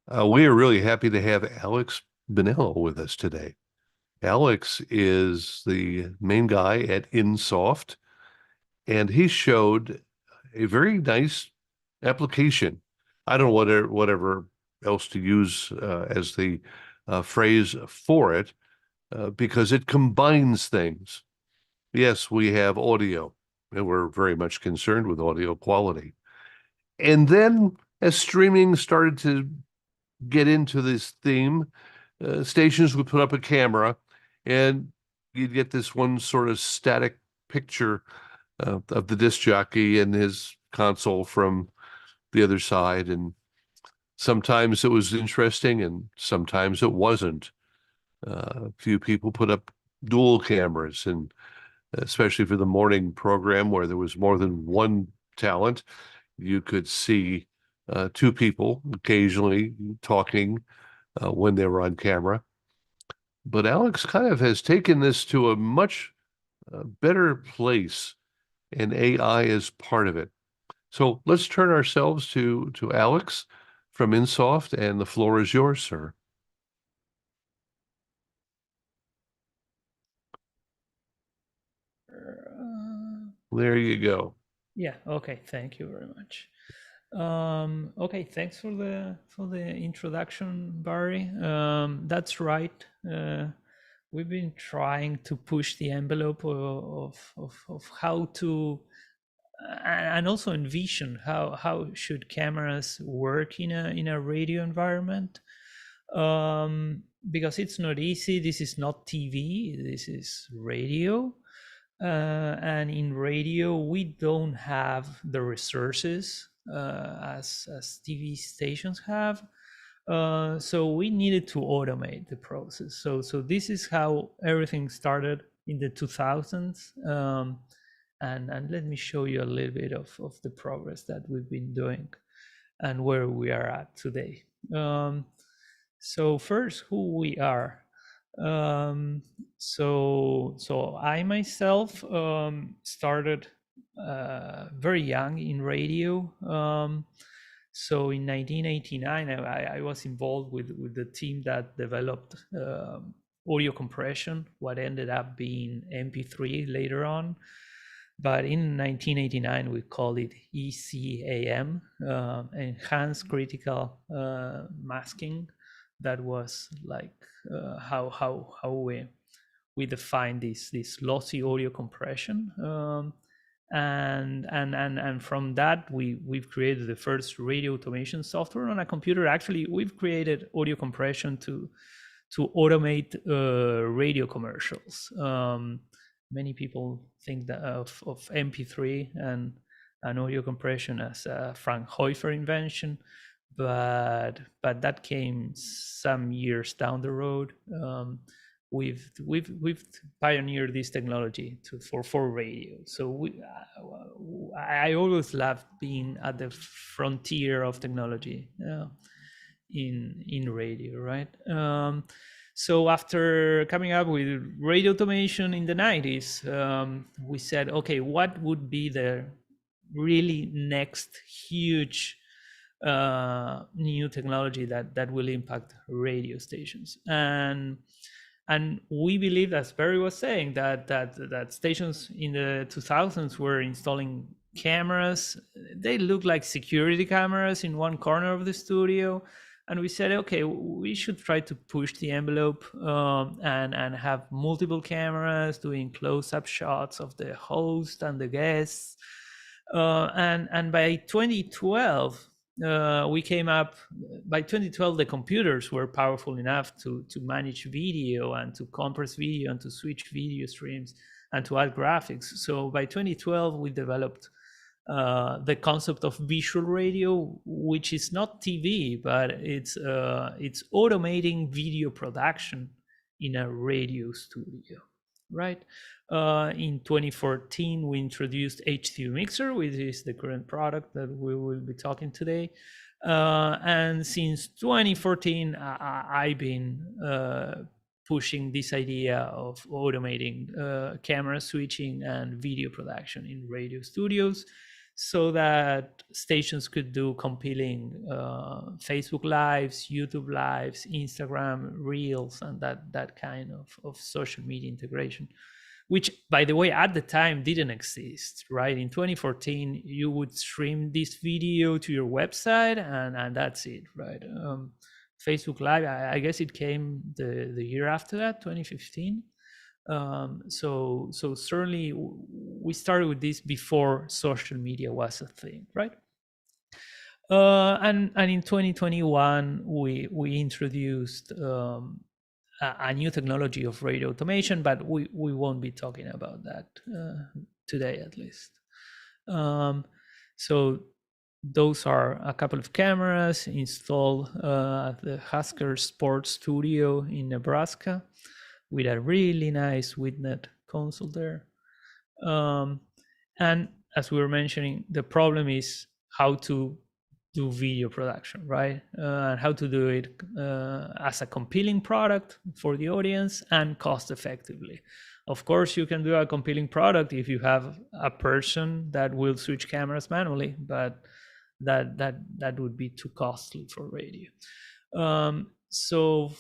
We are really happy to have Alex Bonello with us today. Alex is the main guy at Insoft, and he showed a very nice application. I don't know whatever else to use as the phrase for it, because it combines things. Yes, we have audio, and we're very much concerned with audio quality. And then as streaming started to get into this theme, stations would put up a camera and you'd get this one sort of static picture of the disc jockey and his console from the other side. And sometimes it was interesting and sometimes it wasn't. A few people put up dual cameras, and especially for the morning program where there was more than one talent, you could see two people occasionally talking when they were on camera. But Alex kind of has taken this to a much better place, and AI is part of it. So let's turn ourselves to Alex from Insoft, and the floor is yours, sir. There you go. Yeah, okay, thank you very much. Okay, thanks for the introduction, Barry. That's right. We've been trying to push the envelope of how to and also envision how should cameras work in a radio environment, because it's not easy. This is not TV, this is radio. And in radio, we don't have the resources as TV stations have. So we needed to automate the process. So this is how everything started in the 2000s. And let me show you a little bit of the progress that we've been doing and where we are at today. So first, who we are. So I myself started very young in radio. So in 1989, I was involved with the team that developed audio compression, what ended up being MP3 later on. But in 1989, we called it ECAM, Enhanced Critical Masking. That was like how we define this lossy audio compression. And from that we've created the first radio automation software on a computer. Actually, we've created audio compression to automate radio commercials. Many people think that of MP3 and audio compression as a Frank Hoifer invention, but that came some years down the road. We've pioneered this technology for radio. So I always loved being at the frontier of technology in radio, right? So after coming up with radio automation in the 90s, we said, okay, what would be the really next huge new technology that will impact radio stations? And we believe, as Barry was saying, that stations in the 2000s were installing cameras. They look like security cameras in one corner of the studio. And we said, okay, we should try to push the envelope and have multiple cameras doing close-up shots of the host and the guests. And by 2012, we came up. By 2012, the computers were powerful enough to manage video and to compress video and to switch video streams and to add graphics. So by 2012, we developed the concept of visual radio, which is not TV, but it's automating video production in a radio studio, right? In 2014, we introduced HDVMixer, which is the current product that we will be talking today. And since 2014, I've been pushing this idea of automating camera switching and video production in radio studios. so that stations could do compelling Facebook lives, YouTube lives, Instagram reels, and that kind of social media integration, which, by the way, at the time didn't exist, right? In 2014, you would stream this video to your website, and that's it, right? Facebook Live, I guess it came the year after that, 2015. So certainly we started with this before social media was a thing, right? And in 2021 we introduced a new technology of radio automation, but we won't be talking about that today, at least. So those are a couple of cameras installed at the Husker Sports Studio in Nebraska, with a really nice WidNet console there. And as we were mentioning, the problem is how to do video production, right? And how to do it as a compelling product for the audience and cost effectively. Of course, you can do a compelling product if you have a person that will switch cameras manually, but that would be too costly for radio. So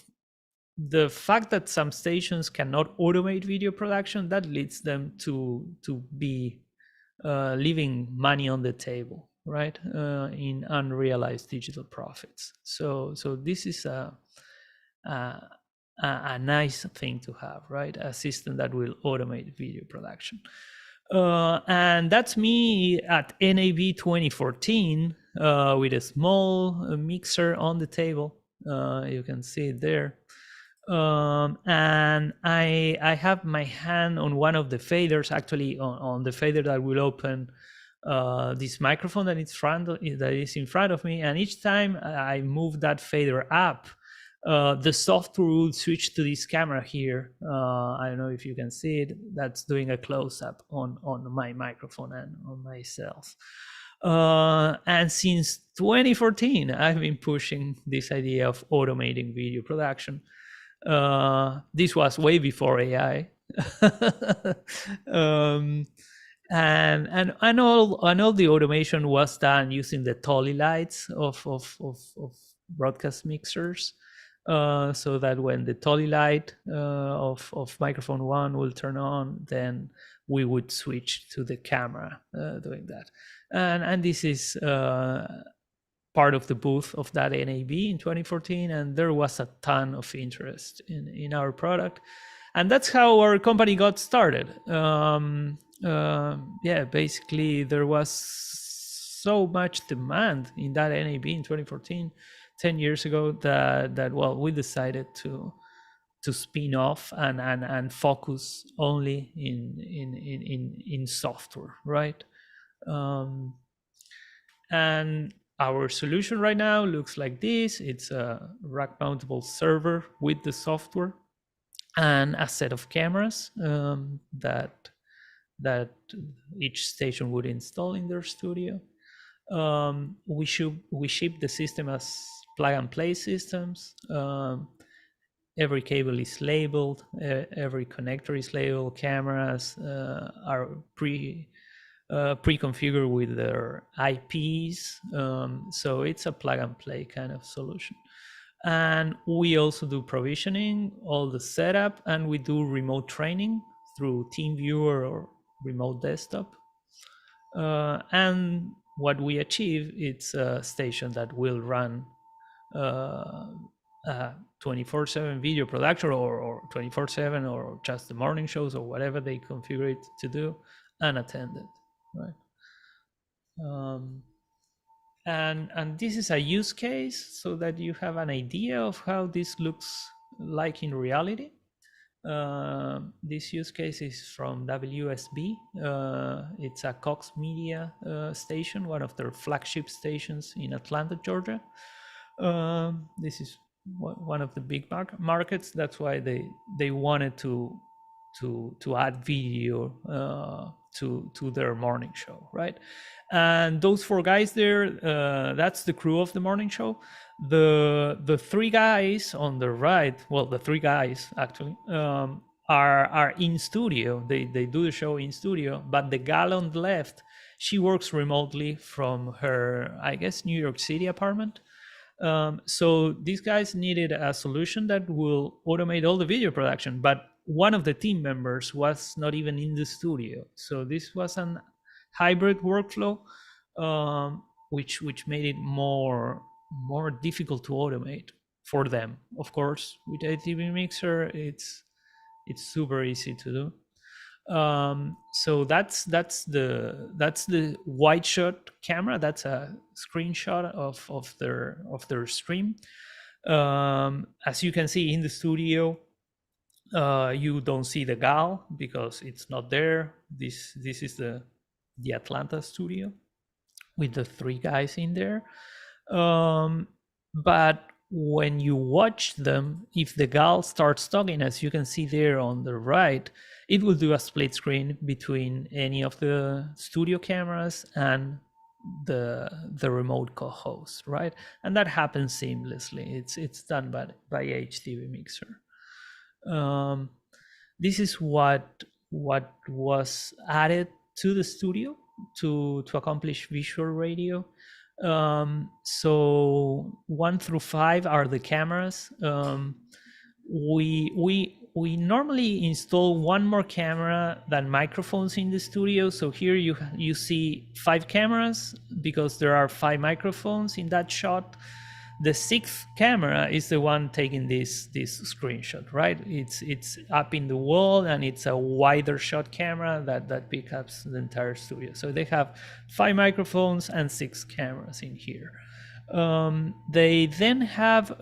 the fact that some stations cannot automate video production, that leads them to be leaving money on the table, right? In unrealized digital profits. So this is a nice thing to have, right? A system that will automate video production. And that's me at NAB 2014 with a small mixer on the table. You can see it there. And I have my hand on one of the faders, actually on the fader that will open this microphone that is in front of me. And each time I move that fader up, the software will switch to this camera here. I don't know if you can see it. That's doing a close-up on my microphone and on myself. And since 2014, I've been pushing this idea of automating video production. This was way before AI. And all the automation was done using the Tolly lights of broadcast mixers, so that when the Tolly light of microphone one will turn on, then we would switch to the camera doing that. And this is part of the booth of that NAB in 2014, and there was a ton of interest in our product, and that's how our company got started. Basically there was so much demand in that NAB in 2014, 10 years ago, that well, we decided to spin off and focus only in software, right? And our solution right now looks like this. It's a rack mountable server with the software and a set of cameras that each station would install in their studio. We ship the system as plug and play systems. Every cable is labeled, every connector is labeled, cameras are pre-configured with their IPs. So it's a plug and play kind of solution. And we also do provisioning, all the setup, and we do remote training through TeamViewer or remote desktop. And what we achieve, it's a station that will run 24/7 video production or 24/7 or just the morning shows or whatever they configure it to do, unattended, right? And this is a use case so that you have an idea of how this looks like in reality. This use case is from WSB. It's a Cox Media station, one of their flagship stations in Atlanta, Georgia. This is one of the big markets. That's why they wanted to add video to their morning show, right? And those four guys there, that's the crew of the morning show. The three guys on the right, well, the three guys actually are in studio. They do the show in studio, but the gal on the left, She works remotely from her, I guess, New York City apartment. So these guys needed a solution that will automate all the video production, but one of the team members was not even in the studio. So this was an hybrid workflow, which made it more difficult to automate for them. Of course, with AVRA, it's super easy to do. So that's the wide shot camera. That's a screenshot of their stream. As you can see in the studio, you don't see the gal because it's not there. This is the Atlanta studio with the 3 guys in there. But when you watch them, if the gal starts talking, as you can see there on the right, it will do a split screen between any of the studio cameras and the remote co-host, right? And that happens seamlessly. It's done by HDVMixer. This is what was added to the studio to accomplish visual radio. So 1 through 5 are the cameras. We normally install 1 more camera than microphones in the studio. So here you see 5 cameras because there are 5 microphones in that shot. The 6th camera is the one taking this screenshot, right? It's up in the wall, and it's a wider shot camera that picks up the entire studio. So they have 5 microphones and 6 cameras in here. They then have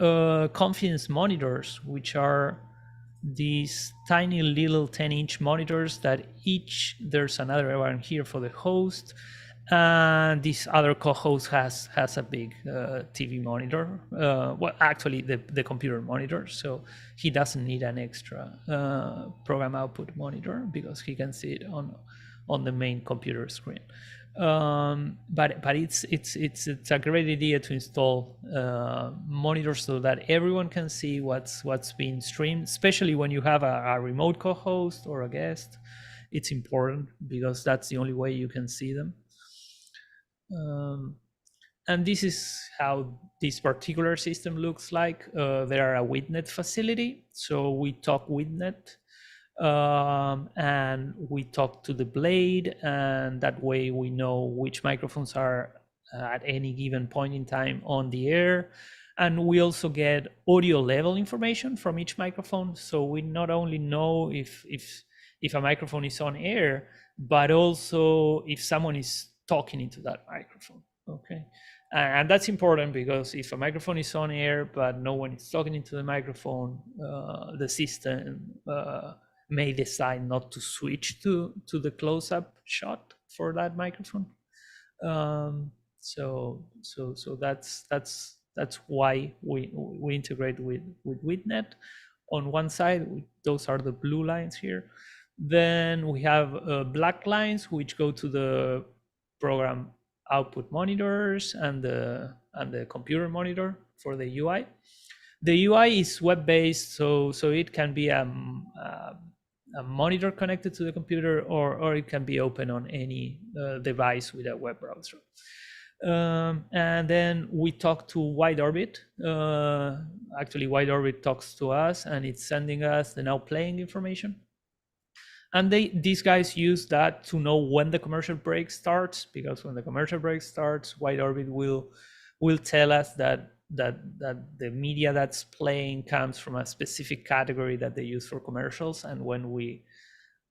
confidence monitors, which are these tiny little 10-inch monitors that there's another one here for the host, and this other co-host has a big TV monitor. Well, actually the computer monitor, so he doesn't need an extra program output monitor because he can see it on the main computer screen. But it's a great idea to install monitors so that everyone can see what's being streamed, especially when you have a remote co-host or a guest. It's important because that's the only way you can see them. And this is how this particular system looks like. They are a WITNET facility, so we talk WITNET, and we talk to the blade, and that way we know which microphones are at any given point in time on the air. And we also get audio level information from each microphone, so we not only know if a microphone is on air, but also if someone is talking into that microphone. Okay, and that's important because if a microphone is on air but no one is talking into the microphone, the system may decide not to switch to the close-up shot for that microphone. So that's why we integrate with WITNET. On one side, those are the blue lines here. Then we have black lines which go to the program output monitors and the computer monitor for the UI. The UI is web-based, so it can be a monitor connected to the computer, or it can be open on any device with a web browser. And then we talk to Wide Orbit. Actually, Wide Orbit talks to us, and it's sending us the now playing information. And these guys use that to know when the commercial break starts, because when the commercial break starts, Wide Orbit will tell us that the media that's playing comes from a specific category that they use for commercials. And when we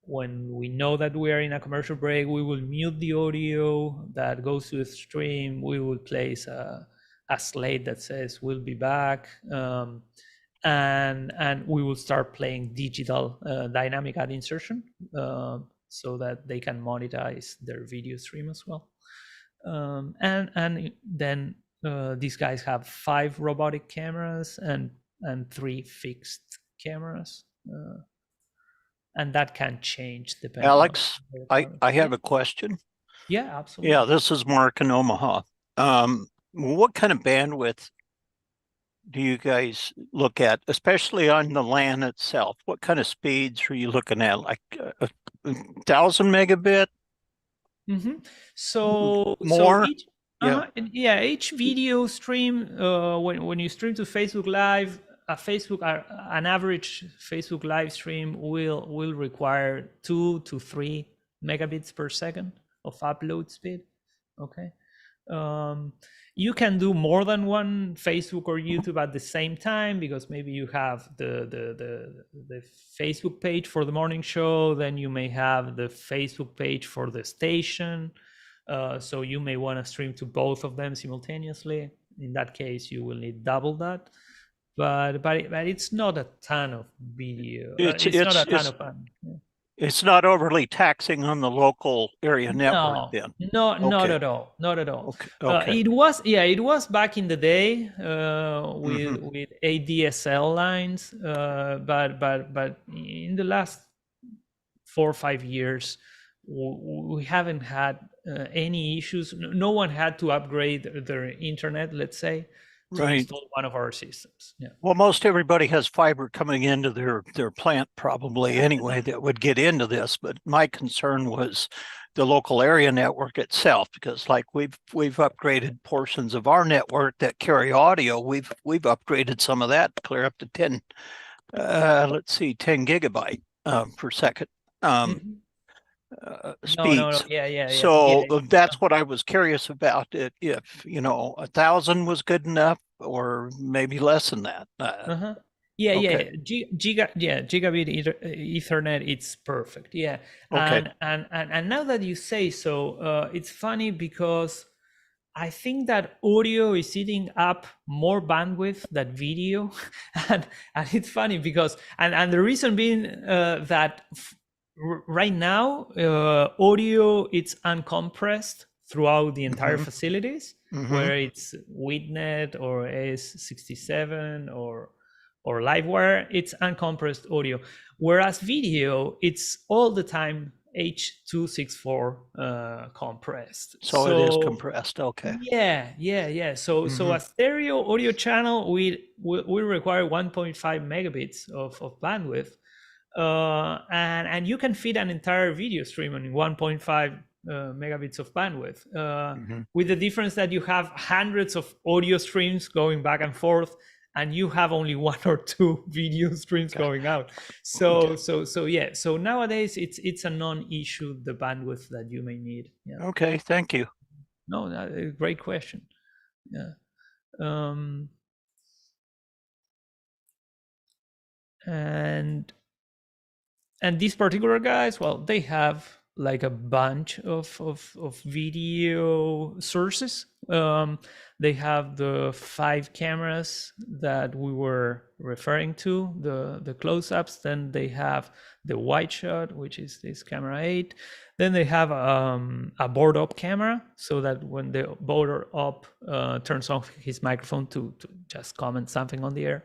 know that we are in a commercial break, we will mute the audio that goes to the stream. We will place a slate that says we'll be back. And we will start playing digital dynamic ad insertion so that they can monetize their video stream as well. And then these guys have 5 robotic cameras and 3 fixed cameras. And that can change depending. Alex, I have a question. Yeah, absolutely. Yeah, this is Mark in Omaha. What kind of bandwidth do you guys look at, especially on the LAN itself? What kind of speeds are you looking at? Like 1,000 megabit? So More? each Yeah. each video stream, when you stream to Facebook Live, an average Facebook live stream will require 2 to 3 megabits per second of upload speed. Okay. You can do more than one Facebook or YouTube at the same time, because maybe you have the Facebook page for the morning show, then you may have the Facebook page for the station. So you may want to stream to both of them simultaneously. In that case, you will need double that. But it's not a ton of video. It's not a ton of fun. Yeah. It's not overly taxing on the local area network No, then. not Okay. at all. Not at all. Okay. It was back in the day with ADSL lines, but in the last 4 or 5 years, we haven't had any issues. No one had to upgrade their internet, let's say, to Right. install one of our systems. Yeah. Well, most everybody has fiber coming into their plant probably anyway that would get into this, but my concern was the local area network itself, because like we've upgraded portions of our network that carry audio. We've upgraded some of that to clear up to 10 gigabyte per second speeds. Yeah. So that's what I was curious about. If 1,000 was good enough, or maybe less than that. Okay. Gigabit Ethernet, it's perfect. Yeah. Okay. And now that you say so, it's funny because I think that audio is eating up more bandwidth than video, and it's funny because and the reason being that right now audio it's uncompressed throughout the entire facilities, where it's WITNET or AS67 or Livewire, it's uncompressed audio, whereas video it's all the time H.264 compressed. So it is compressed. Okay. Yeah. So a stereo audio channel we require 1.5 megabits of bandwidth, and you can feed an entire video stream on 1.5 megabits of bandwidth, with the difference that you have hundreds of audio streams going back and forth, and you have only 1 or 2 video streams going out. So nowadays it's a non-issue, the bandwidth that you may need. Yeah. Okay, thank you. No, great question. Yeah. And these particular guys, well, they have like a bunch of video sources. They have the 5 cameras that we were referring to, the close-ups. Then they have the wide shot, which is this camera 8. Then they have a board up camera, so that when the board up turns off his microphone to just comment something on the air,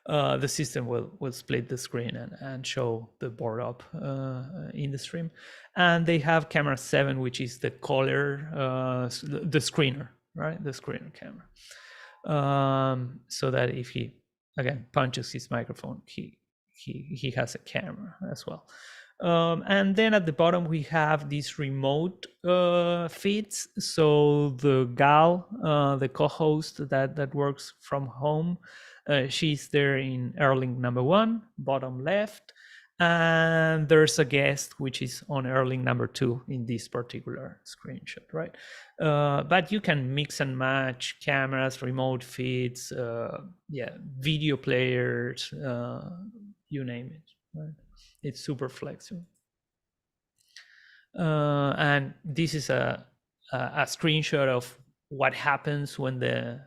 the system will split the screen and show the board up in the stream. And they have camera 7, which is the caller, the screener, right? The screener camera. So that if he again punches his microphone, he has a camera as well. And then at the bottom we have these remote feeds. So the gal, the co-host that works from home, she's there in Airlink number 1, bottom left, and there's a guest which is on Airlink number 2 in this particular screenshot, right? But you can mix and match cameras, remote feeds, video players, you name it, right? It's super flexible. And this is a screenshot of what happens when the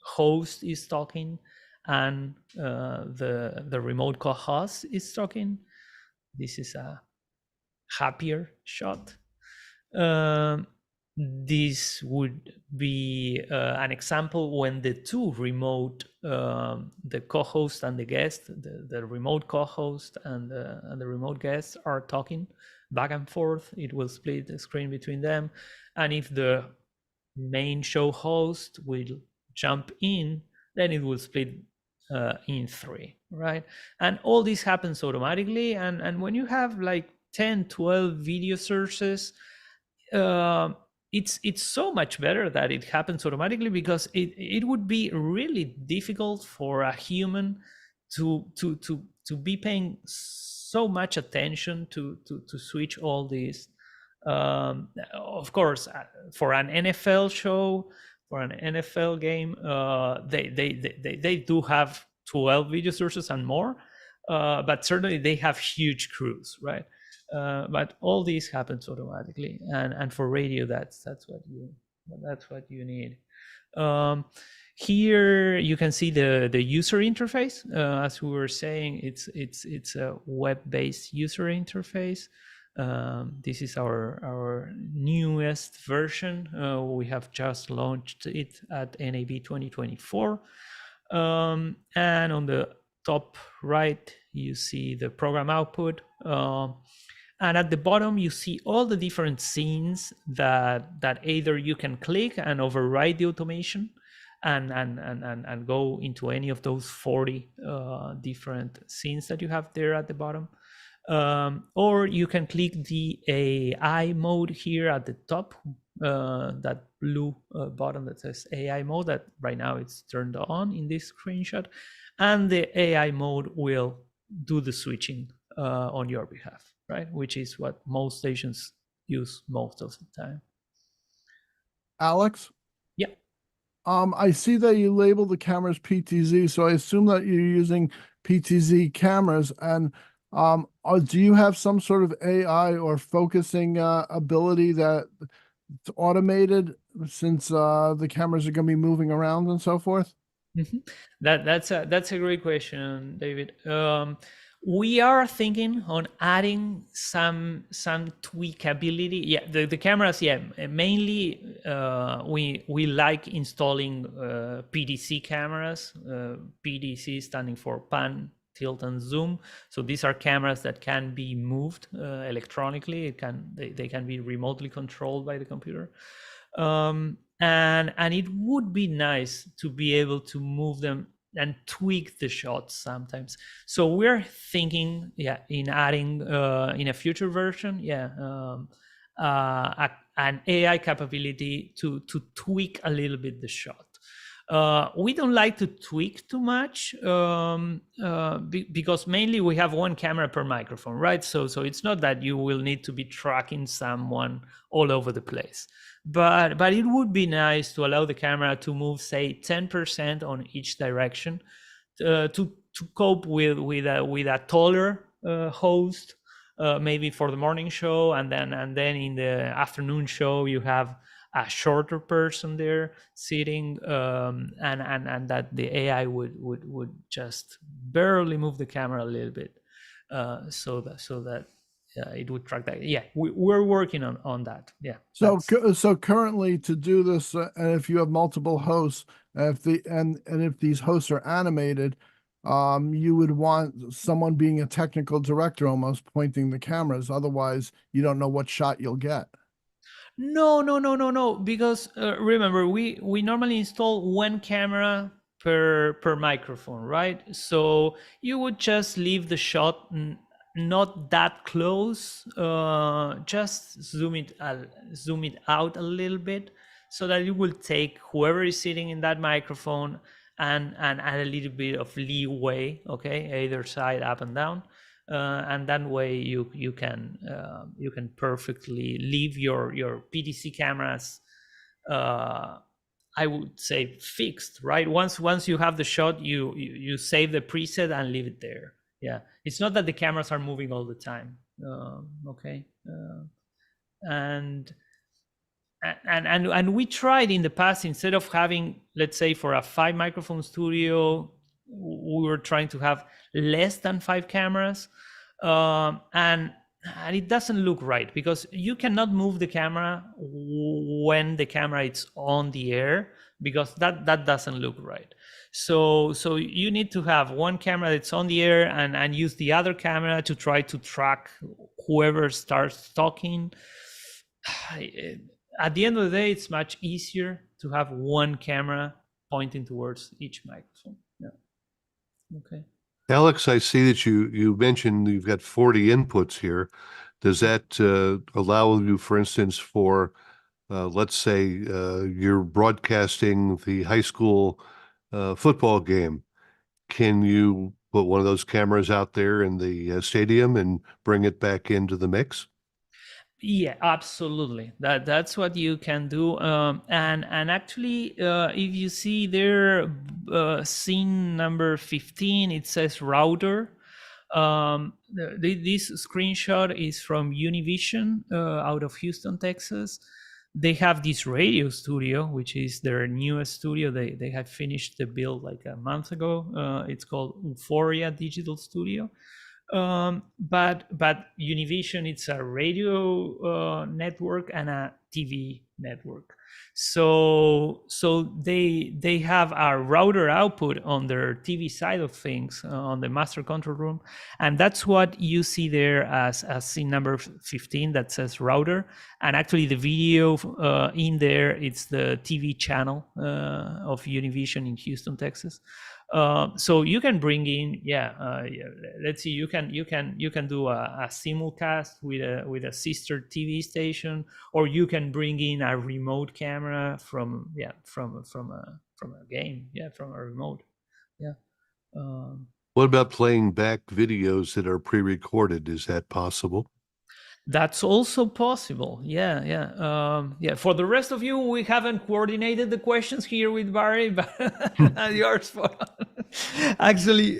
host is talking and the remote co-host is talking. This is a happier shot. This would be an example when the 2 remote, the co-host and the guest, the remote co-host and the remote guest are talking back and forth. It will split the screen between them. And if the main show host will jump in, then it will split in 3, right? And all this happens automatically. And when you have like 10, 12 video sources, it's so much better that it happens automatically, because it would be really difficult for a human to be paying so much attention to switch all these. Of course, for an NFL show, for an NFL game, they do have 12 video sources and more, but certainly they have huge crews, right? But all these happens automatically, and for radio, that's what you need. Here you can see the user interface. As we were saying, it's a web-based user interface. This is our newest version. We have just launched it at NAB 2024. And on the top right, you see the program output. And at the bottom, you see all the different scenes that either you can click and override the automation and go into any of those 40 different scenes that you have there at the bottom. Or you can click the AI mode here at the top, that blue button that says AI mode, that right now it's turned on in this screenshot. And the AI mode will do the switching on your behalf, right? Which is what most stations use most of the time. Alex? Yeah. I see that you label the cameras PTZ, so I assume that you're using PTZ cameras. And do you have some sort of AI or focusing ability that's automated, since the cameras are going to be moving around and so forth? Mm-hmm. That's a great question, David. We are thinking on adding some tweakability. Yeah, the cameras. Yeah, mainly we like installing PDC cameras. PDC standing for pan, tilt, and zoom. So these are cameras that can be moved electronically. They can be remotely controlled by the computer. And it would be nice to be able to move them and tweak the shots sometimes. So we're thinking, in adding in a future version, an AI capability to tweak a little bit the shot. We don't like to tweak too much because mainly we have one camera per microphone, right? So it's not that you will need to be tracking someone all over the place. But it would be nice to allow the camera to move, say, 10% on each direction to cope with a taller host, maybe for the morning show, and then in the afternoon show you have a shorter person there sitting, and that the AI would just barely move the camera a little bit, so that it would track that. Yeah, we're working on that. Yeah. So currently, to do this, and if you have multiple hosts, if these hosts are animated, you would want someone being a technical director almost pointing the cameras. Otherwise, you don't know what shot you'll get. No. Because remember, we normally install one camera per microphone, right? So you would just leave the shot not that close, just zoom it out a little bit, so that it will take whoever is sitting in that microphone and add a little bit of leeway, okay, either side, up and down, and that way you can perfectly leave your PDC cameras, I would say, fixed, right? Once you have the shot, you save the preset and leave it there. Yeah, it's not that the cameras are moving all the time. Okay, and we tried in the past, instead of having, let's say, for a 5 microphone studio, we were trying to have less than 5 cameras, and it doesn't look right, because you cannot move the camera when the camera is on the air, because that doesn't look right. So you need to have one camera that's on the air and use the other camera to try to track whoever starts talking. At the end of the day, it's much easier to have one camera pointing towards each microphone. Yeah. Okay. Alex, I see that you mentioned you've got 40 inputs here. Does that allow you, for instance, for let's say you're broadcasting the high school football game? Can you put one of those cameras out there in the stadium and bring it back into the mix? Yeah, absolutely. That's what you can do. And actually, if you see there, scene number 15, it says router. This screenshot is from Univision out of Houston, Texas. They have this radio studio, which is their newest studio. They had finished the build like a month ago. It's called Euphoria Digital Studio. But Univision, it's a radio network and a TV network. So they have a router output on their TV side of things on the master control room, and that's what you see there as scene number 15 that says router. And actually, the video in there, it's the TV channel of Univision in Houston, Texas. So you can bring in, let's see, you can do a simulcast with a sister TV station, or you can bring in a remote camera from a game, from a remote. What about playing back videos that are pre-recorded? Is that possible? That's also possible. Yeah. For the rest of you, we haven't coordinated the questions here with Barry, but yours for actually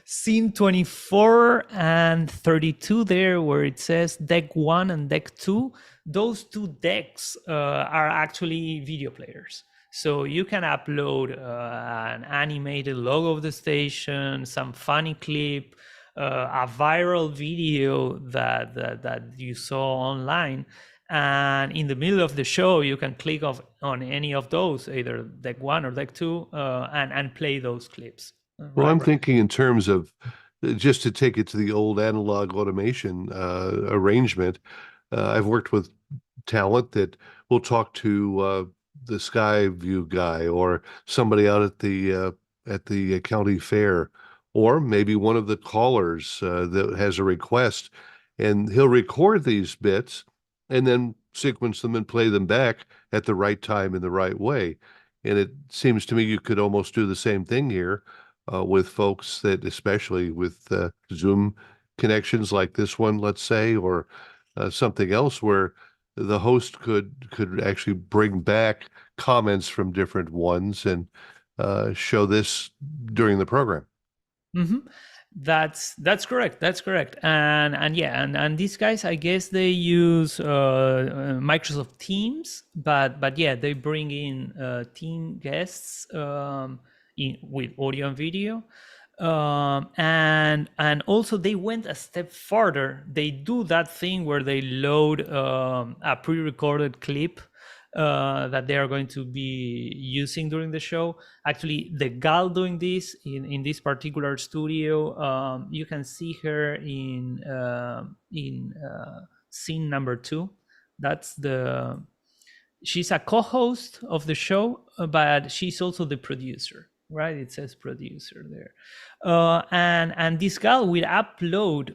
scene 24 and 32 there, where it says deck 1 and deck 2. Those two decks are actually video players. So you can upload an animated logo of the station, some funny clip, a viral video that you saw online, and in the middle of the show you can click on any of those, either deck 1 or deck 2, and play those clips. Well, I'm thinking in terms of just to take it to the old analog automation arrangement. I've worked with talent that will talk to the Skyview guy or somebody out at the county fair, or maybe one of the callers that has a request, and he'll record these bits and then sequence them and play them back at the right time in the right way. And it seems to me you could almost do the same thing here with folks that, especially with Zoom connections like this one, let's say, or something else where the host could actually bring back comments from different ones and show this during the program. Mm-hmm. That's correct. That's correct. And these guys, I guess they use Microsoft Teams, but yeah, they bring in team guests with audio and video. And also they went a step further. They do that thing where they load a pre-recorded clip that they are going to be using during the show. Actually, the gal doing this in this particular studio, you can see her in scene number 2. She's a co-host of the show, but she's also the producer. Right, it says producer there, and this gal will upload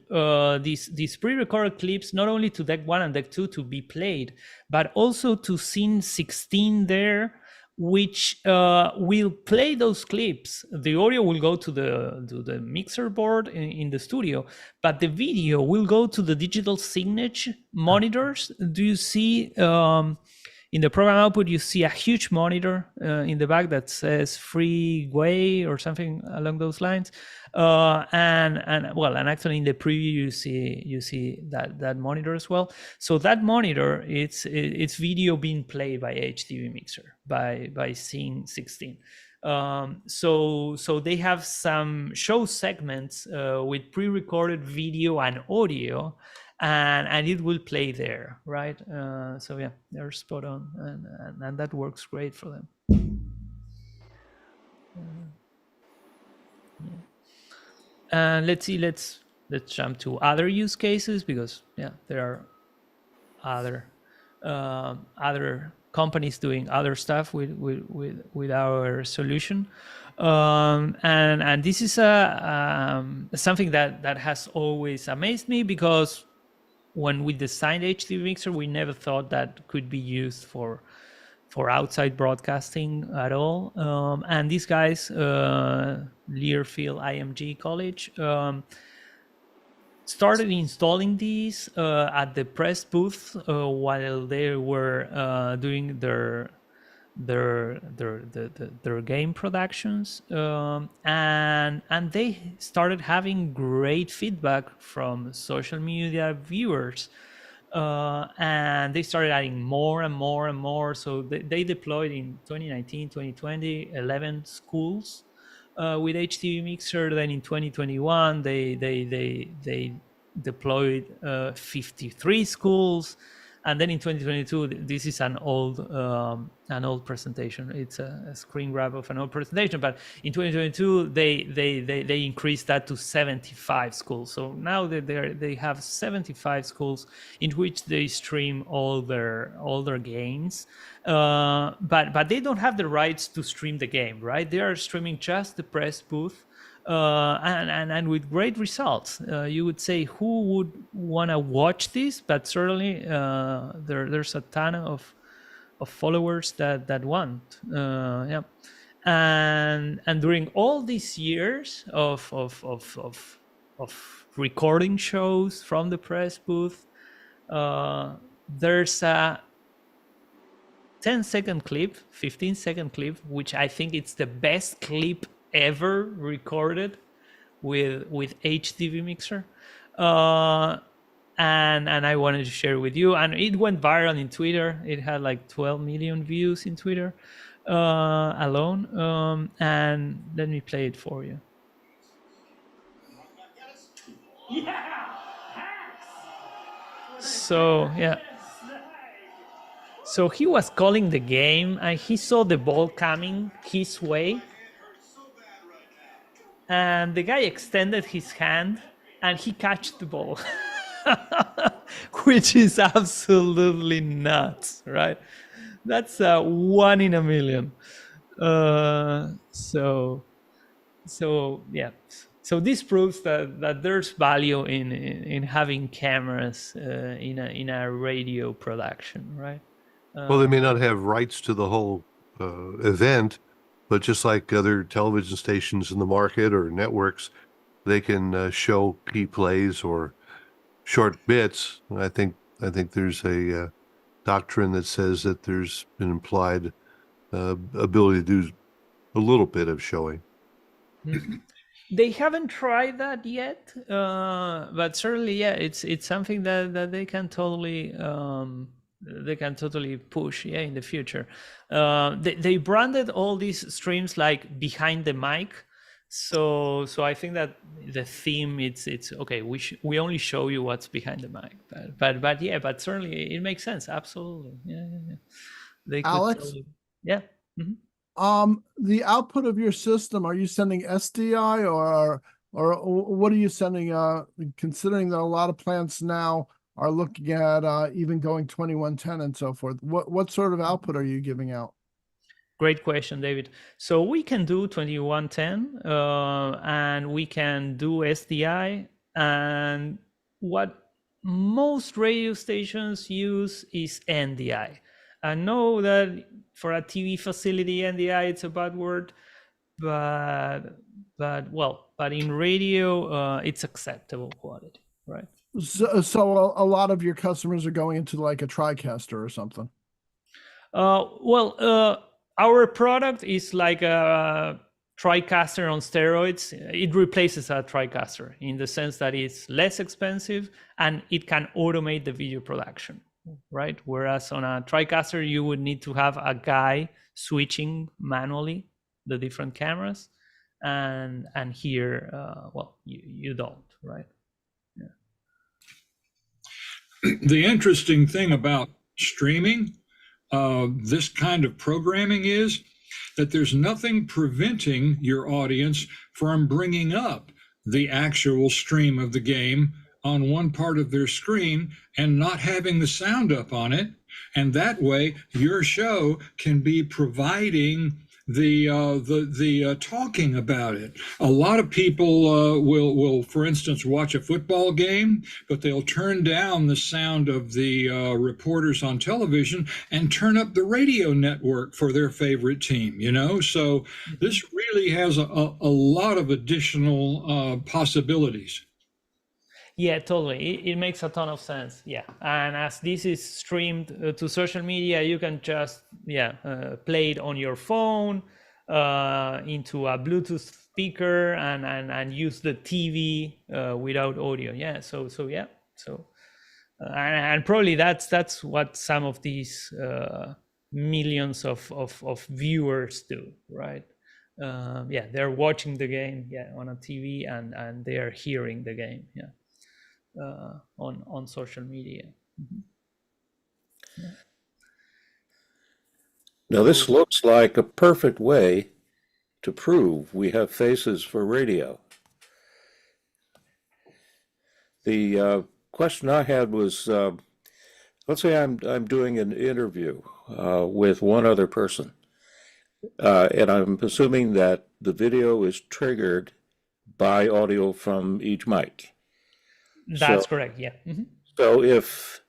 these pre-recorded clips not only to deck 1 and deck 2 to be played, but also to scene 16 there, which will play those clips. The audio will go to the mixer board in the studio, but the video will go to the digital signage monitors. Do you see? In the program output, you see a huge monitor in the back that says freeway or something along those lines. And actually in the preview, you see that monitor as well. So that monitor, it's video being played by HDVMixer by scene 16. So they have some show segments with pre-recorded video and audio, and it will play there, right? So yeah, they're spot on, and that works great for them. And let's see, let's jump to other use cases, because yeah, there are other companies doing other stuff with our solution. And this is something that has always amazed me, because when we designed HDVMixer, we never thought that could be used for outside broadcasting at all. And these guys, Learfield IMG College, started installing these at the press booth while they were doing their game productions, and they started having great feedback from social media viewers, and they started adding more and more and more. So they deployed in 2019, 2020, 11 schools with HDVMixer. Then in 2021, they deployed 53 schools. And then in 2022, this is an old presentation. It's a screen grab of an old presentation. But in 2022, they increased that to 75 schools. So now they have 75 schools in which they stream all their games. But they don't have the rights to stream the game, right? They are streaming just the press booth. And with great results. You would say, who would want to watch this? But certainly there's a ton of followers that want. Yeah, and during all these years of recording shows from the press booth, there's a 10-second clip, 15-second clip, which I think it's the best clip ever recorded with HDVMixer, and I wanted to share with you, and it went viral in Twitter. It had like 12 million views in Twitter alone, and let me play it for you. So yeah, so he was calling the game and he saw the ball coming his way. And the guy extended his hand and he catched the ball, which is absolutely nuts, right? That's 1 in a million. So yeah. So this proves that there's value in having cameras in a radio production, right? Well, they may not have rights to the whole event, but just like other television stations in the market or networks, they can show key plays or short bits. I think there's a doctrine that says that there's an implied ability to do a little bit of showing. They haven't tried that yet, but certainly, yeah, it's something that they can totally push, yeah, in the future. They branded all these streams like behind the mic, so I think that the theme it's okay. We only show you what's behind the mic, but yeah, but certainly it makes sense. Absolutely, yeah. They could Alex? totally, yeah. Mm-hmm. The output of your system, are you sending SDI or what are you sending? Considering that a lot of plants now are looking at even going 2110 and so forth. What sort of output are you giving out? Great question, David. So we can do 2110 and we can do SDI, and what most radio stations use is NDI. I know that for a TV facility, NDI it's a bad word, but in radio it's acceptable quality, right? So a lot of your customers are going into like a TriCaster or something. Our product is like a TriCaster on steroids. It replaces a TriCaster in the sense that it's less expensive and it can automate the video production, right? Whereas on a TriCaster, you would need to have a guy switching manually the different cameras, and here, you don't, right? The interesting thing about streaming this kind of programming is that there's nothing preventing your audience from bringing up the actual stream of the game on one part of their screen and not having the sound up on it. And that way your show can be providing the talking about it. A lot of people will, for instance, watch a football game, but they'll turn down the sound of the reporters on television and turn up the radio network for their favorite team. So this really has a lot of additional possibilities. Yeah, totally. It makes a ton of sense. Yeah, and as this is streamed to social media, you can just play it on your phone into a Bluetooth speaker and use the TV without audio. Yeah. And probably that's what some of these millions of viewers do, right? They're watching the game on a TV and they are hearing the game. Yeah. On social media. Mm-hmm. Yeah. Now, this looks like a perfect way to prove we have faces for radio. The question I had was, let's say I'm doing an interview with one other person, and I'm assuming that the video is triggered by audio from each mic. That's correct. Yeah. Mm-hmm. So if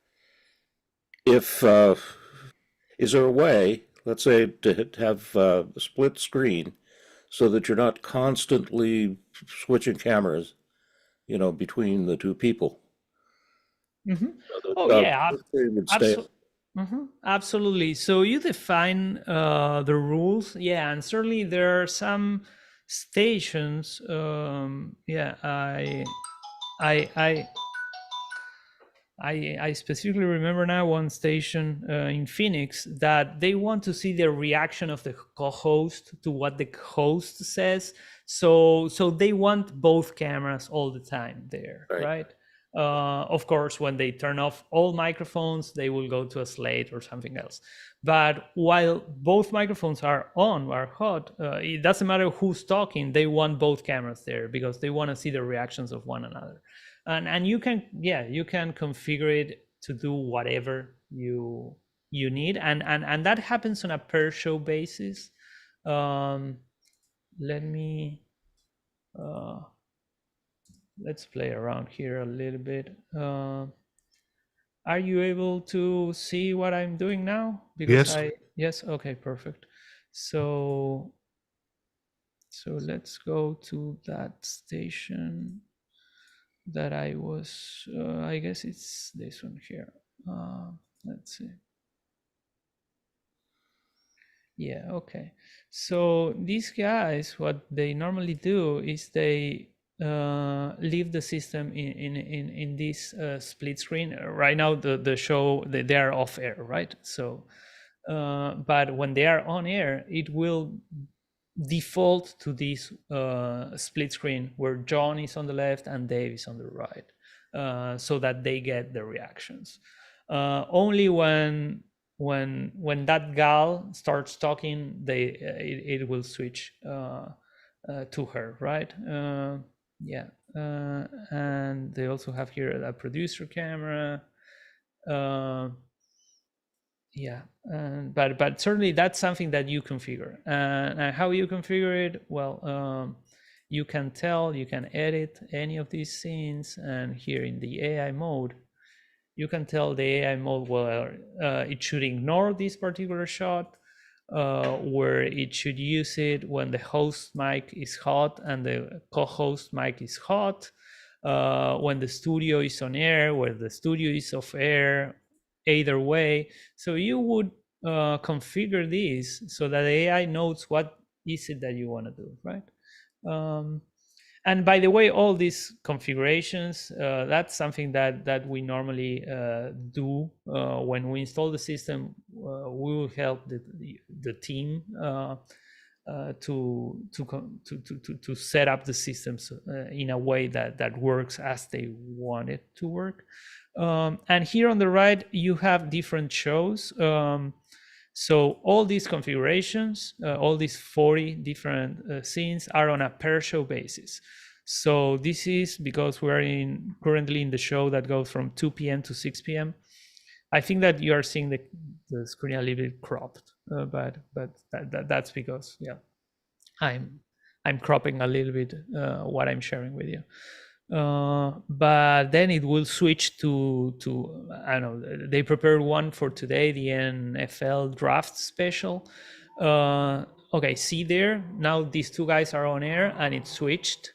is there a way, let's say, to have a split screen so that you're not constantly switching cameras, between the two people? Mm-hmm. So that, Absolutely. So you define the rules. Yeah, and certainly there are some stations. I specifically remember now one station in Phoenix that they want to see the reaction of the co-host to what the host says. So they want both cameras all the time there, right? Of course, when they turn off all microphones, they will go to a slate or something else. But while both microphones are on, are hot, it doesn't matter who's talking. They want both cameras there because they want to see the reactions of one another. And you can configure it to do whatever you need, and that happens on a per show basis. Let me let's play around here a little bit. Are you able to see what I'm doing now? Because yes. Okay, perfect. So let's go to that station that I was, I guess it's this one here. Let's see. Yeah, okay. So these guys, what they normally do is they leave the system in this split screen. Right now, the show, they are off air, right? So, but when they are on air, it will default to this split screen where John is on the left and Dave is on the right, so that they get the reactions. Only when that gal starts talking, it will switch to her, right? And they also have here a producer camera. But certainly that's something that you configure. And how you configure it? Well, you can edit any of these scenes, and here in the AI mode, you can tell the AI mode, well, it should ignore this particular shot, where it should use it when the host mic is hot and the co-host mic is hot, when the studio is on air, where the studio is off air, either way. So you would configure this so that the AI knows what is it that you want to do, right? And by the way, all these configurations, that's something that we normally do when we install the system. We will help the team to set up the systems in a way that works as they want it to work. And here on the right, you have different shows. So all these configurations, all these 40 different scenes are on a per show basis. So this is because we're currently in the show that goes from 2 p.m. to 6 p.m. I think that you are seeing the screen a little bit cropped. but that's because I'm cropping a little bit what I'm sharing with you. But then it will switch to I don't know, they prepared one for today, the NFL draft special. Okay, see there, now these two guys are on air and it switched.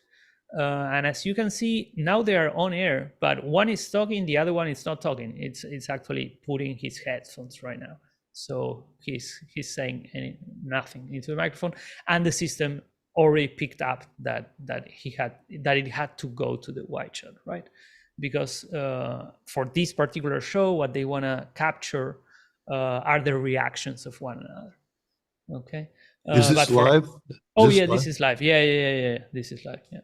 And as you can see, now they are on air, but one is talking, the other one is not talking. It's actually putting his headphones right now. So he's saying nothing into the microphone, and the system already picked up that it had to go to the wide shot, right? Because for this particular show, what they want to capture are the reactions of one another. Okay. Is this live? Oh yeah, this is live. Yeah. This is live. Yeah.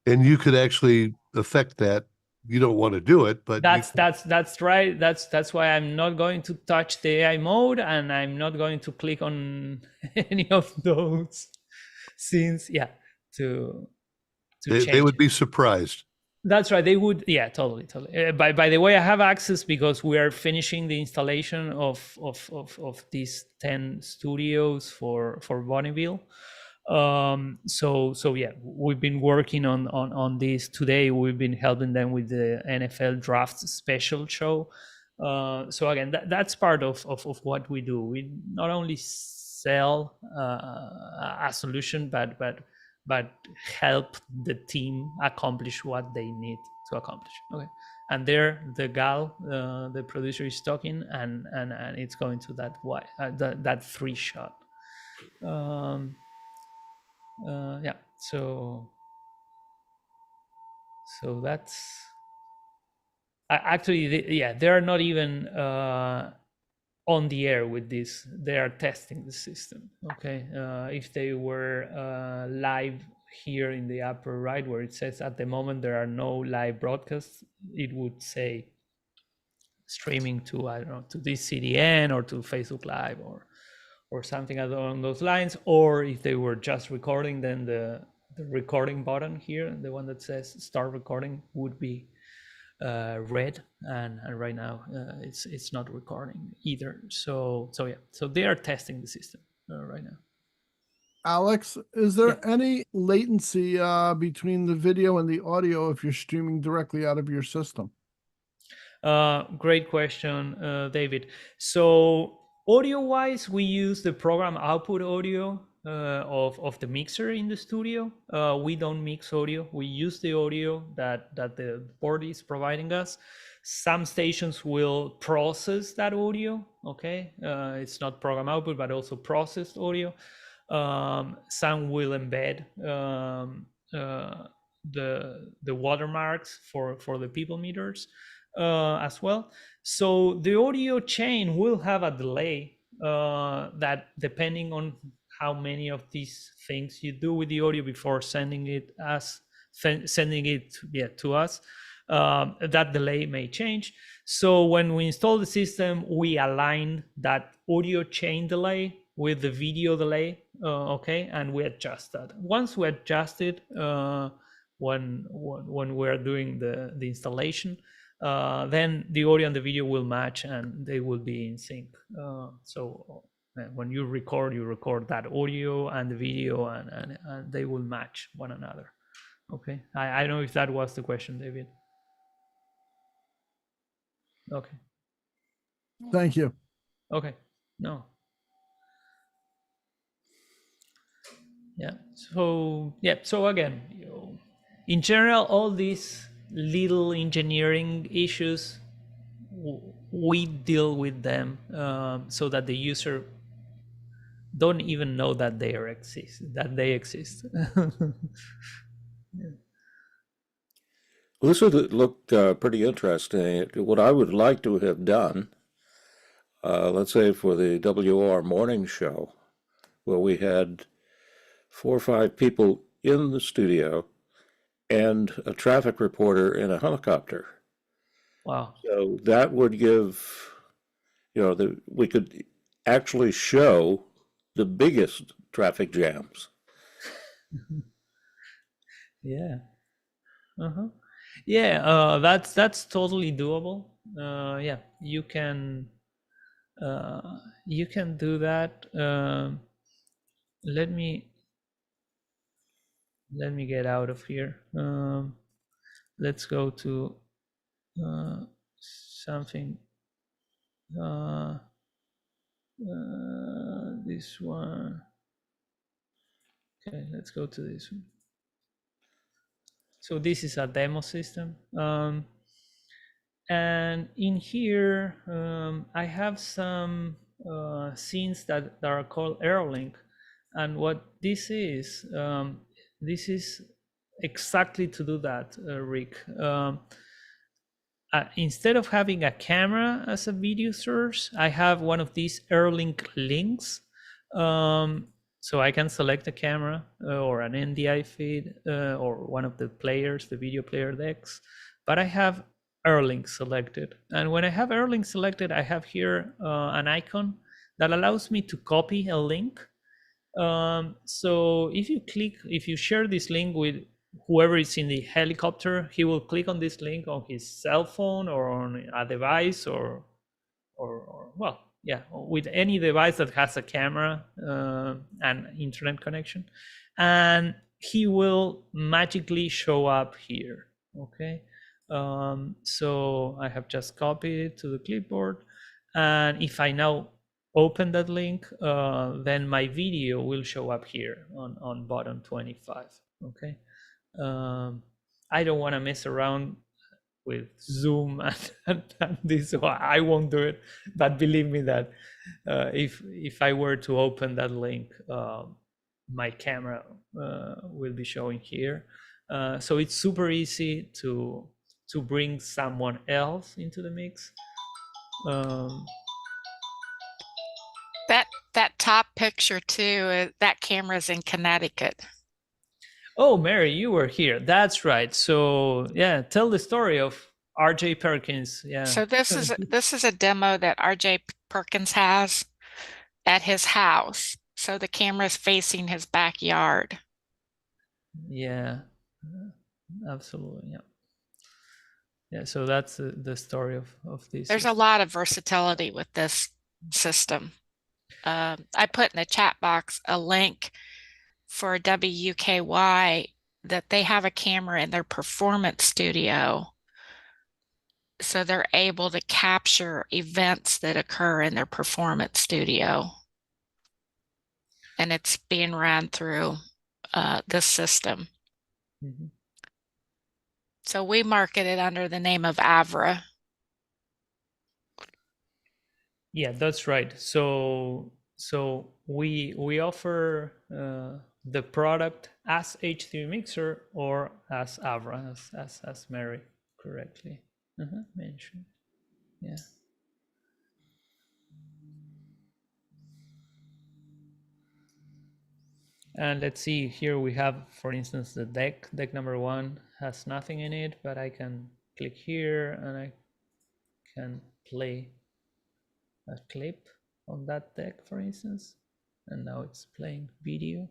And you could actually affect that. You don't want to do it, but that's right. That's why I'm not going to touch the AI mode, and I'm not going to click on any of those scenes. Yeah, to they would be surprised. That's right. They would. Yeah, totally. By the way, I have access because we are finishing the installation of these 10 studios for Bonneville. So yeah, we've been working on this today. We've been helping them with the NFL draft special show. So again, that's part of what we do. We not only sell a solution, but help the team accomplish what they need to accomplish. Okay, and there the gal, the producer, is talking, and it's going to that that 3 shot. Yeah, so that's actually yeah, they are not even on the air with this. They are testing the system. Okay, if they were live here in the upper right where it says at the moment there are no live broadcasts, it would say streaming to, I don't know, to this CDN or to Facebook Live or something along those lines. Or if they were just recording, then the recording button here, the one that says start recording, would be red, and right now it's not recording either. So yeah, so they are testing the system right now. Alex, is there any latency between the video and the audio if you're streaming directly out of your system? Great question, David. So audio-wise, we use the program output audio of the mixer in the studio. We don't mix audio. We use the audio that the board is providing us. Some stations will process that audio. Okay, it's not program output, but also processed audio. Some will embed the watermarks for the people meters as well. So the audio chain will have a delay that, depending on how many of these things you do with the audio before sending it to us, that delay may change. So when we install the system, we align that audio chain delay with the video delay, okay, and we adjust that. Once we adjust it, when we're doing the installation, then the audio and the video will match and they will be in sync. So when you record that audio and the video, and they will match one another. Okay, I don't know if that was the question, David. Okay. Thank you. Okay. No. Yeah. So again, in general, all these little engineering issues, we deal with them so that the user don't even know that they exist. Yeah. Well, this would look pretty interesting. What I would like to have done, let's say for the WOR morning show, where we had 4 or 5 people in the studio and a traffic reporter in a helicopter. Wow. So that would give, we could actually show the biggest traffic jams. Yeah. Uh-huh. Yeah, that's totally doable. Yeah, you can You can do that. Let me get out of here. Let's go to something. This one. Okay, let's go to this one. So this is a demo system. And in here, I have some scenes that are called Aerolink. And what this is exactly to do that, Rick. Instead of having a camera as a video source, I have one of these Aerolink links. So I can select a camera or an NDI feed or one of the players, the video player decks, but I have Aerolink selected. And when I have Aerolink selected, I have here an icon that allows me to copy a link. So if you share this link with whoever is in the helicopter, he will click on this link on his cell phone or on a device or well, yeah, with any device that has a camera and internet connection, and he will magically show up here. Okay, so I have just copied it to the clipboard, and if I now open that link, then my video will show up here on bottom 25. Okay, I don't want to mess around with Zoom and this, so I won't do it. But believe me that if I were to open that link, my camera will be showing here. So it's super easy to bring someone else into the mix. That top picture too, that camera's in Connecticut. Oh, Mary, you were here. That's right. So yeah, tell the story of RJ Perkins. Yeah. So this is a demo that RJ Perkins has at his house. So the camera's facing his backyard. Yeah, absolutely. Yeah. Yeah. So that's the story of this. There's a lot of versatility with this system. I put in the chat box a link for WUKY that they have a camera in their performance studio. So they're able to capture events that occur in their performance studio. And it's being ran through this system. Mm-hmm. So we market it under the name of AVRA. Yeah, that's right. So we offer the product as HDVMixer or as AVRA, as Mary correctly mentioned. Yeah. And let's see, here we have, for instance, the deck number 1 has nothing in it, but I can click here and I can play a clip on that deck, for instance, and now it's playing video.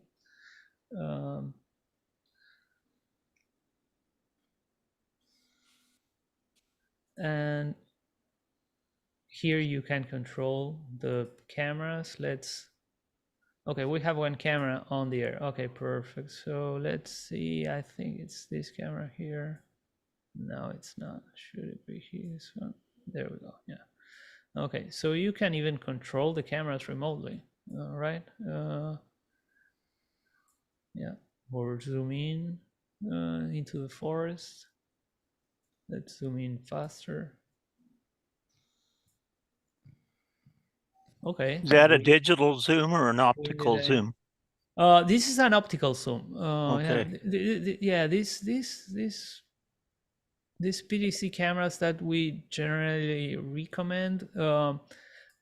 And here you can control the cameras. Okay, we have one camera on the air. Okay, perfect. So let's see, I think it's this camera here. No, it's not. Should it be here? This one? There we go. Yeah. Okay, so you can even control the cameras remotely. All right. Yeah, or zoom in into the forest. Let's zoom in faster. Okay. Is that a digital zoom or an optical zoom? This is an optical zoom. Okay. Yeah, these PDC cameras that we generally recommend,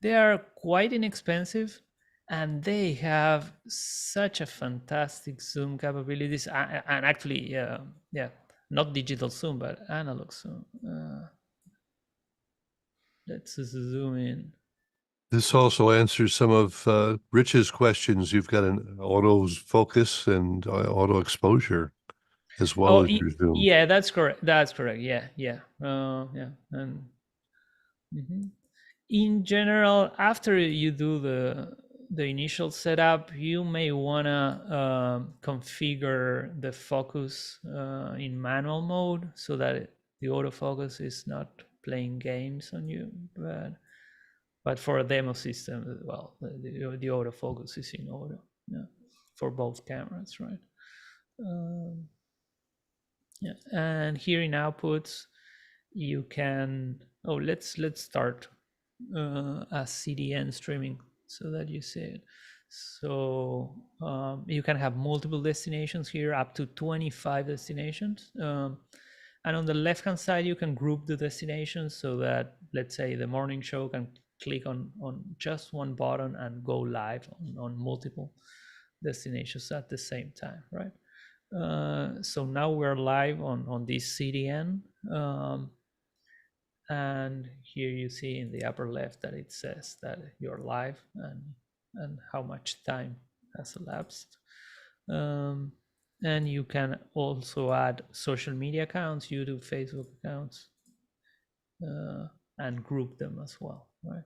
they are quite inexpensive, and they have such a fantastic zoom capabilities. And actually, yeah, not digital zoom, but analog zoom. Let's zoom in. This also answers some of Rich's questions. You've got an auto focus and auto exposure as well as your zoom. Yeah, that's correct. That's correct. Yeah. And In general, after you do the initial setup, you may want to configure the focus in manual mode so that the autofocus is not playing games on you. But for a demo system, well, the autofocus is in auto, yeah, for both cameras, right? Yeah, and here in outputs, you can, oh, let's start as CDN streaming so that you see it. So you can have multiple destinations here, up to 25 destinations. And on the left-hand side, you can group the destinations so that, let's say, the morning show can click on just one button and go live on multiple destinations at the same time, right? So now we're live on this CDN. And here you see in the upper left that it says that you're live and how much time has elapsed. And you can also add social media accounts, YouTube, Facebook accounts, and group them as well, right?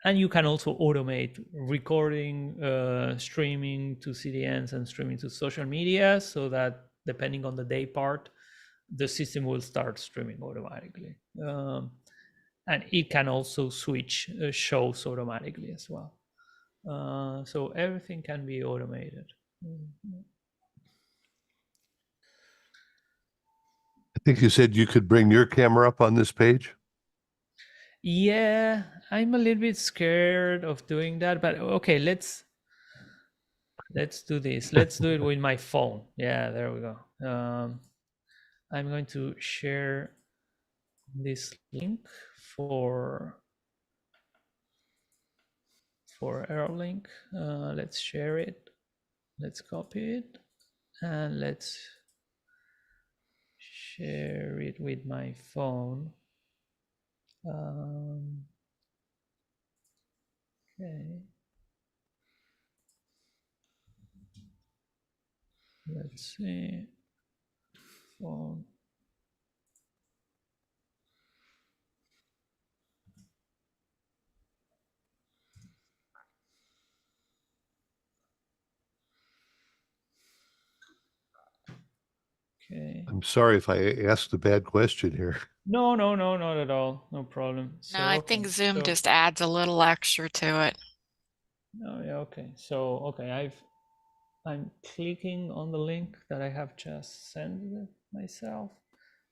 And you can also automate recording, streaming to CDNs and streaming to social media so that depending on the day part, the system will start streaming automatically. And it can also switch shows automatically as well. So everything can be automated. I think you said you could bring your camera up on this page. Yeah, I'm a little bit scared of doing that, but okay, let's do this. Let's do it with my phone. Yeah, there we go. I'm going to share this link for AeroLink. Let's share it. Let's copy it, and let's share it with my phone. Okay. Let's see. Phone. Okay. I'm sorry if I asked a bad question here. No, not at all. No problem. So, No, I think okay, Zoom so, just adds a little extra to it. oh yeah, okay. So okay, I'm clicking on the link that I have just sent myself.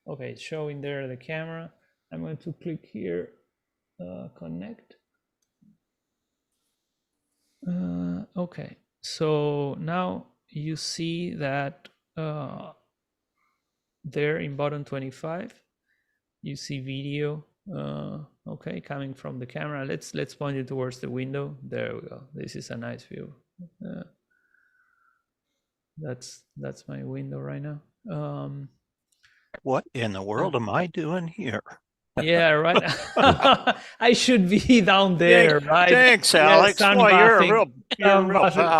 Okay, it's showing there the camera. I'm going to click here, connect. Okay, so now you see that there in button 25, you see video. Okay, coming from the camera. Let's point it towards the window. There we go. This is a nice view. That's my window right now. What in the world am I doing here? Yeah, right. I should be down there, right? Thanks, Yeah, Alex. Boy, you're a real pal.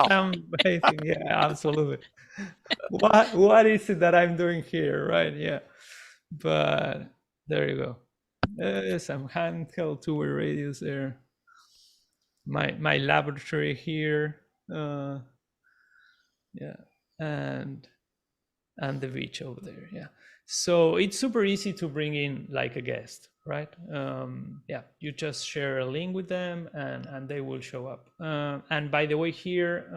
Sunbathing. Yeah, absolutely. What is it that I'm doing here, right? Yeah, but there you go. Some handheld two-way radios there. My laboratory here. Yeah, and the beach over there. Yeah. So it's super easy to bring in like a guest, right? Yeah, you just share a link with them and they will show up. And by the way, here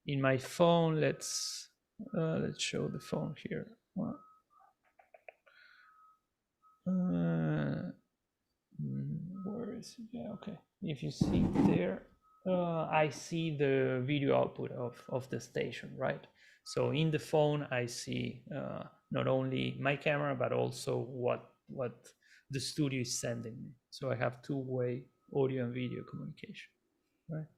in my phone, let's show the phone here. Where is it? Yeah, okay. If you see there, I see the video output of the station, right? So in the phone, I see not only my camera, but also what the studio is sending me. So I have two-way audio and video communication, right?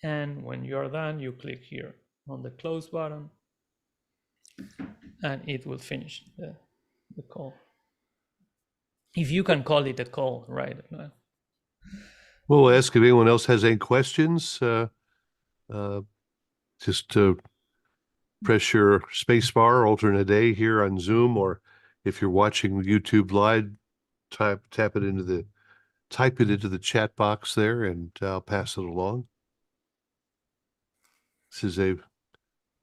And when you're done, you click here on the close button, and it will finish the call. If you can call it a call, right? We'll ask if anyone else has any questions. Just to press your space bar, alternate A here on Zoom, or If you're watching YouTube Live, type it into the chat box there, and I'll pass it along. This is a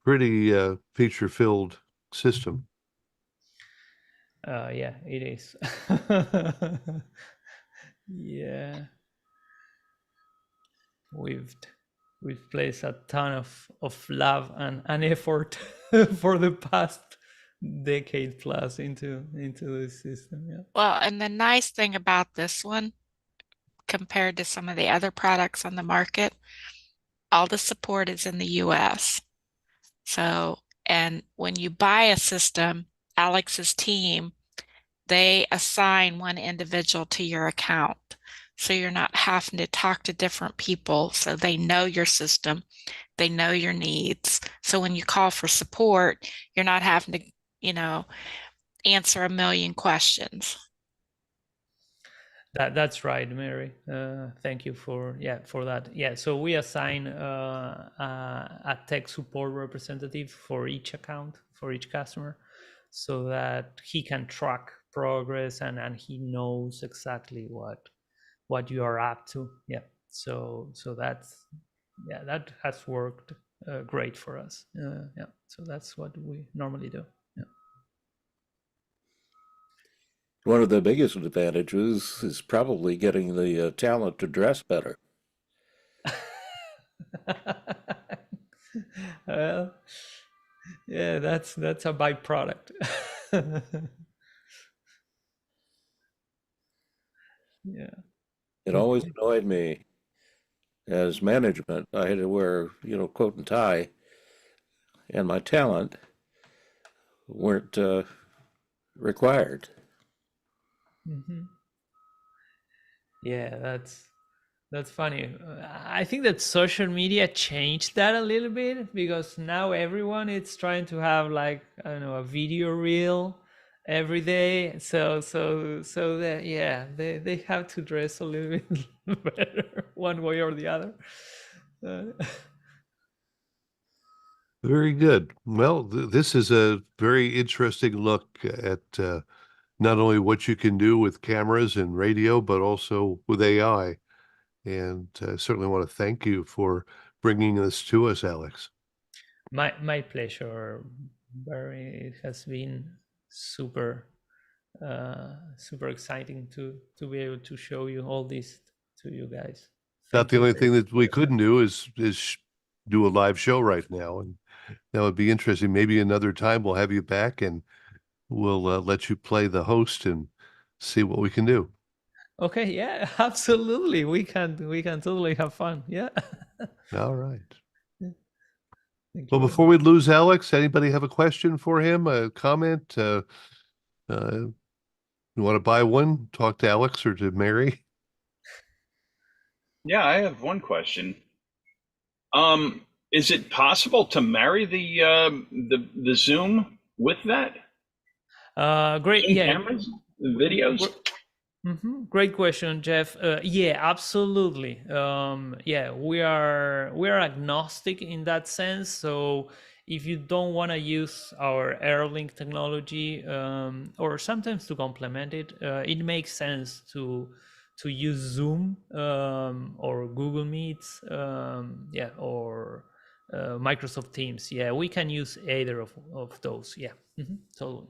pretty feature-filled system. Yeah, it is. Yeah, we've placed a ton of love and effort for the past decade plus into this system. Yeah. Well, and the nice thing about this one, compared to some of the other products on the market, all the support is in the US. So, and when you buy a system, Alex's team, they assign one individual to your account. So you're not having to talk to different people. So they know your system, they know your needs. So when you call for support, you're not having to, answer a million questions. That's right, Mary. Thank you for that. Yeah, so we assign a tech support representative for each account, for each customer, so that he can track progress and he knows exactly what you are up to. Yeah. So that has worked great for us. Yeah. So that's what we normally do. Yeah. One of the biggest advantages is probably getting the talent to dress better. Well, yeah, that's a byproduct. Yeah. It always annoyed me as management. I had to wear, coat and tie, and my talent weren't required. Mm-hmm. Yeah, that's funny. I think that social media changed that a little bit, because now everyone is trying to have, like, I don't know, a video reel every day. So that, yeah, they have to dress a little bit better one way or the other. Very good. Well, this is a very interesting look at not only what you can do with cameras and radio, but also with AI. And I certainly want to thank you for bringing this to us, Alex. My pleasure, Barry. It has been super exciting to be able to show you all this to you guys. Not Thank the you only very thing that we much. couldn't do is do a live show right now, and that would be interesting. Maybe another time we'll have you back and we'll let you play the host and see what we can do. Okay, yeah, absolutely. We can totally have fun. Yeah. All right. Thank Well, you. before we lose Alex, anybody have a question for him, a comment? You want to buy one? Talk to Alex or to Mary? Yeah, I have one question. Is it possible to marry the Zoom with that? Great. Zoom Yeah. cameras, videos? Great question, Jeff. Yeah, absolutely. Yeah, we are agnostic in that sense. So if you don't want to use our AirLink technology, or sometimes to complement it, it makes sense to use Zoom, or Google Meets, yeah, or Microsoft Teams. Yeah, we can use either of those. Yeah, totally.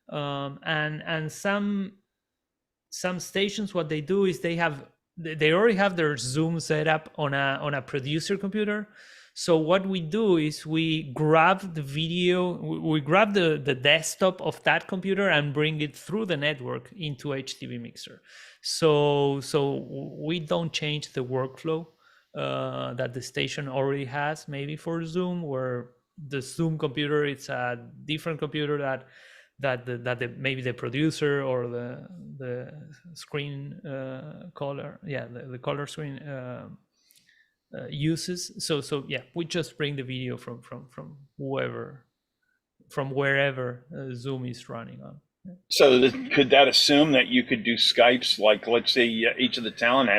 And some stations, what they do is they already have their Zoom set up on a producer computer. So what we do is we grab the video, we grab the desktop of that computer and bring it through the network into HDVMixer. So we don't change the workflow that the station already has, maybe for Zoom, where the Zoom computer, it's a different computer that maybe the producer or the screen color, yeah, the color screen uses. So yeah, we just bring the video from wherever Zoom is running on. So could that assume that you could do Skypes, like let's say each of the talent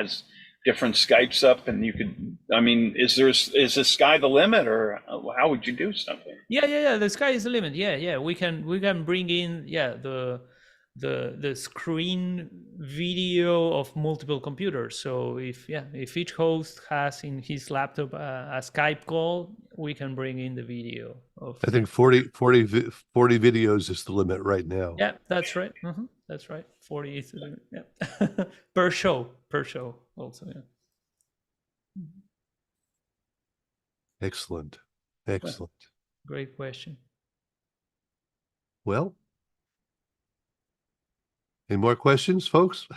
different Skypes up, and you could. I mean, is the sky the limit, or how would you do something? Yeah. The sky is the limit. Yeah. We can bring in the screen video of multiple computers. So if each host has in his laptop a Skype call, we can bring in the video of. I think 40 videos is the limit right now. Yeah, that's right. That's right. 40 is the limit. Yeah. per show also. Yeah. Excellent. Great question. Well, any more questions, folks?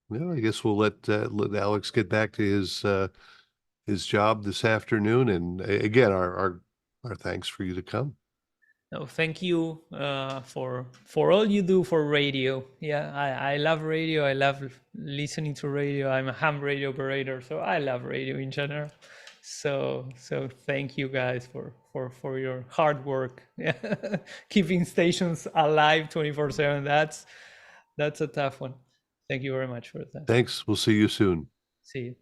Well, I guess we'll let Alex get back to his job this afternoon. And again, our thanks for you to come. No, thank you for all you do for radio. Yeah, I love radio. I love listening to radio. I'm a ham radio operator, so I love radio in general. So thank you guys for your hard work. Yeah. Keeping stations alive 24/7. That's a tough one. Thank you very much for that. Thanks. We'll see you soon. See you.